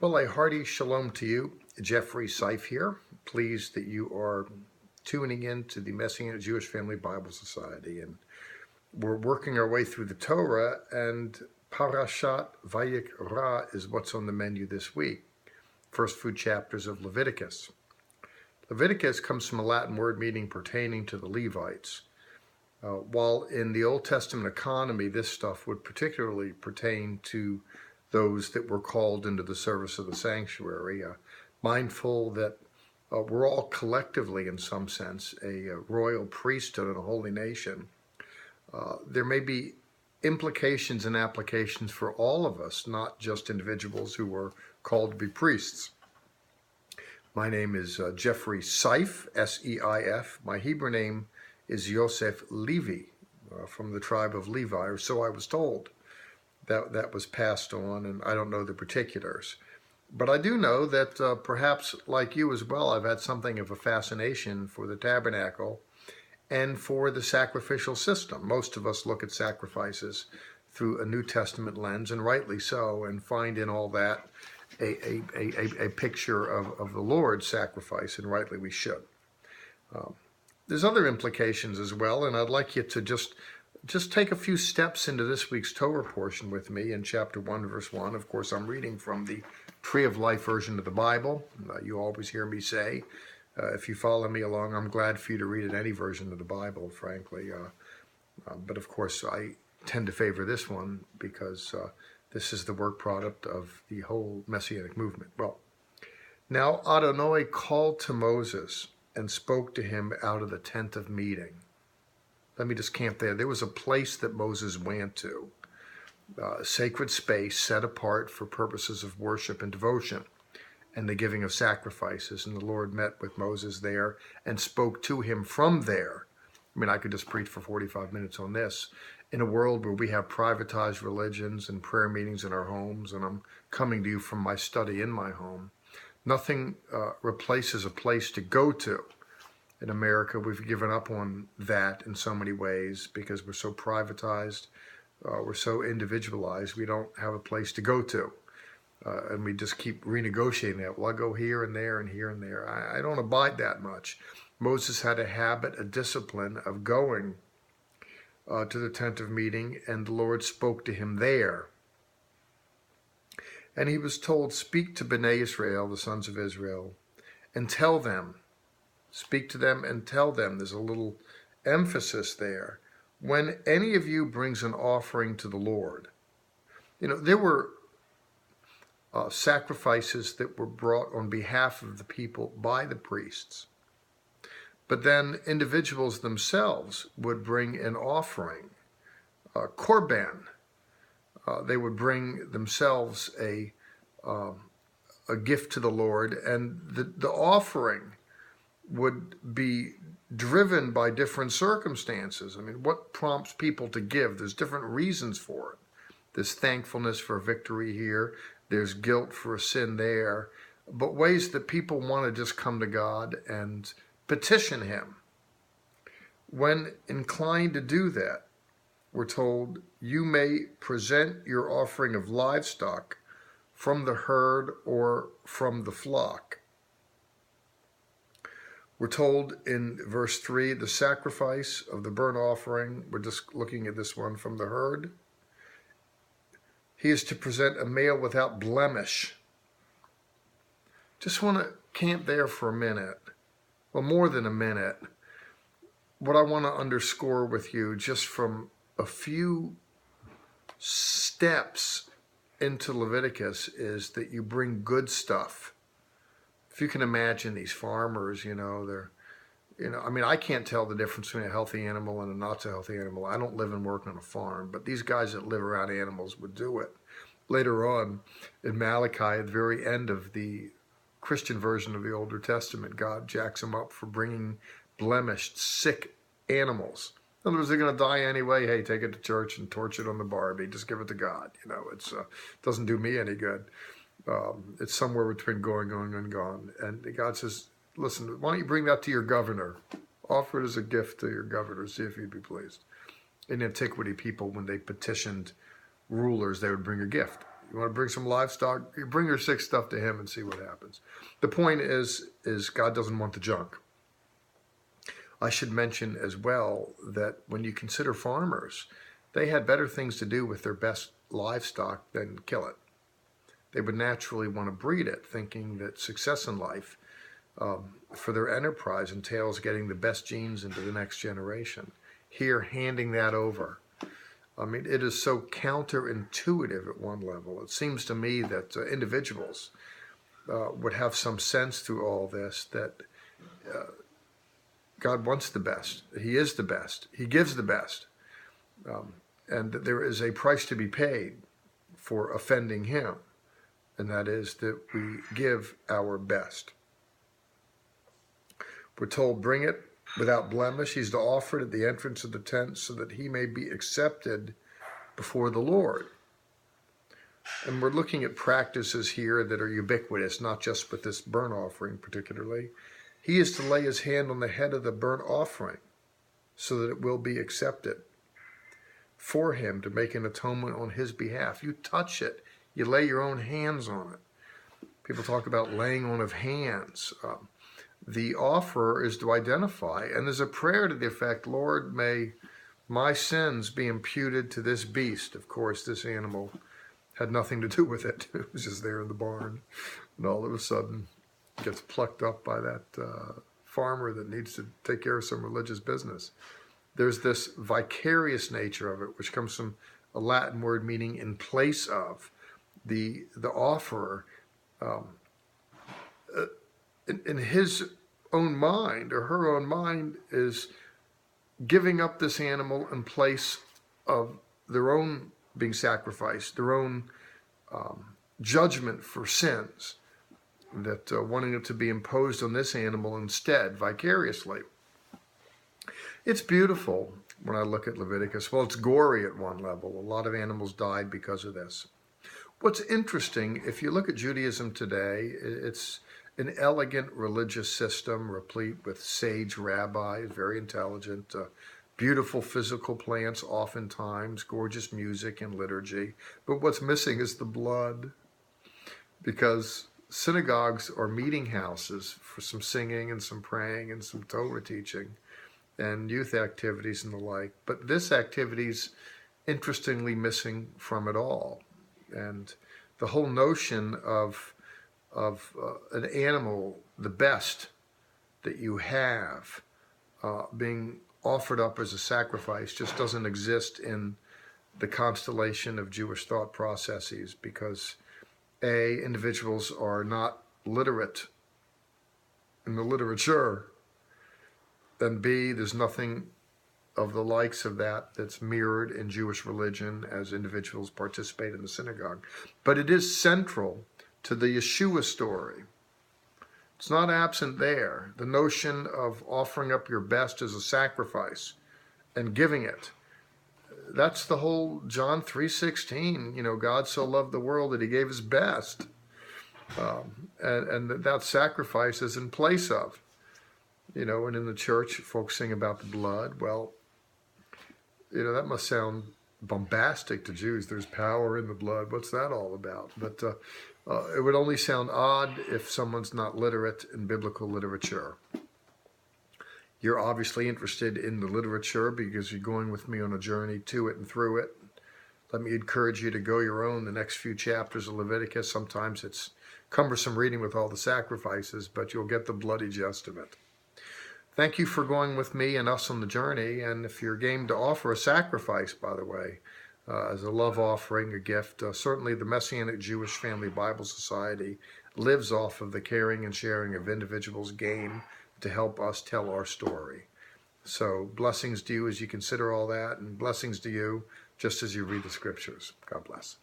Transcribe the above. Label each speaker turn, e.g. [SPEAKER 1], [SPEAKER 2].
[SPEAKER 1] Well, a hearty shalom to you. Jeffrey Seif here. Pleased that you are tuning in to the Messianic Jewish Family Bible Society. And we're working our way through the Torah, and Parashat Vayikra is what's on the menu this week. First few chapters of Leviticus. Leviticus comes from a Latin word meaning pertaining to the Levites. While in the Old Testament economy, this stuff would particularly pertain to those that were called into the service of the sanctuary, mindful that we're all collectively, in some sense, a royal priesthood and a holy nation. There may be implications and applications for all of us, not just individuals who were called to be priests. My name is Jeffrey Seif, S-E-I-F. My Hebrew name is Yosef Levi, from the tribe of Levi, or so I was told. That was passed on, and I don't know the particulars. But I do know that perhaps like you as well, I've had something of a fascination for the tabernacle and for the sacrificial system. Most of us look at sacrifices through a New Testament lens, and rightly so, and find in all that a picture of the Lord's sacrifice, and rightly we should. There's other implications as well, and I'd like you to just take a few steps into this week's Torah portion with me in chapter 1, verse 1. Of course, I'm reading from the Tree of Life version of the Bible. You always hear me say, if you follow me along, I'm glad for you to read in any version of the Bible, frankly. But of course, I tend to favor this one because this is the work product of the whole Messianic movement. Well, now Adonai called to Moses and spoke to him out of the tent of meeting. Let me just camp there. There was a place that Moses went to, a sacred space set apart for purposes of worship and devotion and the giving of sacrifices. And the Lord met with Moses there and spoke to him from there. I mean, I could just preach for 45 minutes on this. In a world where we have privatized religions and prayer meetings in our homes, and I'm coming to you from my study in my home, nothing replaces a place to go to. In America, we've given up on that in so many ways because we're so privatized, we're so individualized, we don't have a place to go to. And we just keep renegotiating that. Well, I go here and there and here and there. I don't abide that much. Moses had a habit, a discipline of going to the tent of meeting, and the Lord spoke to him there. And he was told, speak to Bnei Israel, the sons of Israel, and tell them, speak to them and tell them, there's a little emphasis there, when any of you brings an offering to the Lord. You know, there were sacrifices that were brought on behalf of the people by the priests. But then individuals themselves would bring an offering, korban. They would bring themselves a gift to the Lord, and the offering would be driven by different circumstances. I mean, what prompts people to give? There's different reasons for it. There's thankfulness for victory here. There's guilt for a sin there. But ways that people want to just come to God and petition him. When inclined to do that, we're told, you may present your offering of livestock from the herd or from the flock. We're told in verse 3, the sacrifice of the burnt offering, we're just looking at this one, from the herd. He is to present a male without blemish. Just want to camp there for a minute. Well, more than a minute. What I want to underscore with you, just from a few steps into Leviticus, is that you bring good stuff. If you can imagine these farmers, I mean, I can't tell the difference between a healthy animal and a not so healthy animal. I don't live and work on a farm, but these guys that live around animals would do it. Later on in Malachi, at the very end of the Christian version of the Older Testament, God jacks them up for bringing blemished, sick animals. In other words, they're going to die anyway. Hey, take it to church and torch it on the Barbie. Just give it to God. It doesn't do me any good. It's somewhere between going, and gone. And God says, listen, why don't you bring that to your governor? Offer it as a gift to your governor. See if he'd be pleased. In antiquity, people, when they petitioned rulers, they would bring a gift. You want to bring some livestock? You bring your sick stuff to him and see what happens. The point is God doesn't want the junk. I should mention as well that when you consider farmers, they had better things to do with their best livestock than kill it. They would naturally want to breed it, thinking that success in life for their enterprise entails getting the best genes into the next generation. Here, handing that over. I mean, it is so counterintuitive at one level. It seems to me that individuals would have some sense through all this that God wants the best. He is the best. He gives the best. And that there is a price to be paid for offending him. And that is that we give our best. We're told, bring it without blemish. He's to offer it at the entrance of the tent so that he may be accepted before the Lord. And we're looking at practices here that are ubiquitous, not just with this burnt offering particularly. He is to lay his hand on the head of the burnt offering so that it will be accepted for him to make an atonement on his behalf. You touch it. You lay your own hands on it. People talk about laying on of hands. The offerer is to identify, and there's a prayer to the effect, Lord, may my sins be imputed to this beast. Of course, this animal had nothing to do with it. It was just there in the barn. And all of a sudden, it gets plucked up by that farmer that needs to take care of some religious business. There's this vicarious nature of it, which comes from a Latin word meaning in place of. The offerer, in his own mind or her own mind, is giving up this animal in place of their own being sacrificed, their own judgment for sins, that wanting it to be imposed on this animal instead, vicariously. It's beautiful when I look at Leviticus. Well, it's gory at one level. A lot of animals died because of this. What's interesting, if you look at Judaism today, it's an elegant religious system replete with sage rabbis, very intelligent, beautiful physical plants oftentimes, gorgeous music and liturgy. But what's missing is the blood, because synagogues are meeting houses for some singing and some praying and some Torah teaching and youth activities and the like. But this activity's interestingly missing from it all. And the whole notion of an animal, the best that you have, being offered up as a sacrifice just doesn't exist in the constellation of Jewish thought processes because, A, individuals are not literate in the literature, and B, there's nothing of the likes of that's mirrored in Jewish religion as individuals participate in the synagogue. But it is central to the Yeshua story. It's not absent there. The notion of offering up your best as a sacrifice and giving it. That's the whole John 3:16. God so loved the world that he gave his best. And that sacrifice is in place of. And in the church, folks sing about the blood. Well, that must sound bombastic to Jews. There's power in the blood. What's that all about? But it would only sound odd if someone's not literate in biblical literature. You're obviously interested in the literature because you're going with me on a journey to it and through it. Let me encourage you to go your own the next few chapters of Leviticus. Sometimes it's cumbersome reading with all the sacrifices, but you'll get the bloody gist of it. Thank you for going with me and us on the journey. And if you're game to offer a sacrifice, by the way, as a love offering, a gift, certainly the Messianic Jewish Family Bible Society lives off of the caring and sharing of individuals' game to help us tell our story. So blessings to you as you consider all that, and blessings to you just as you read the scriptures. God bless.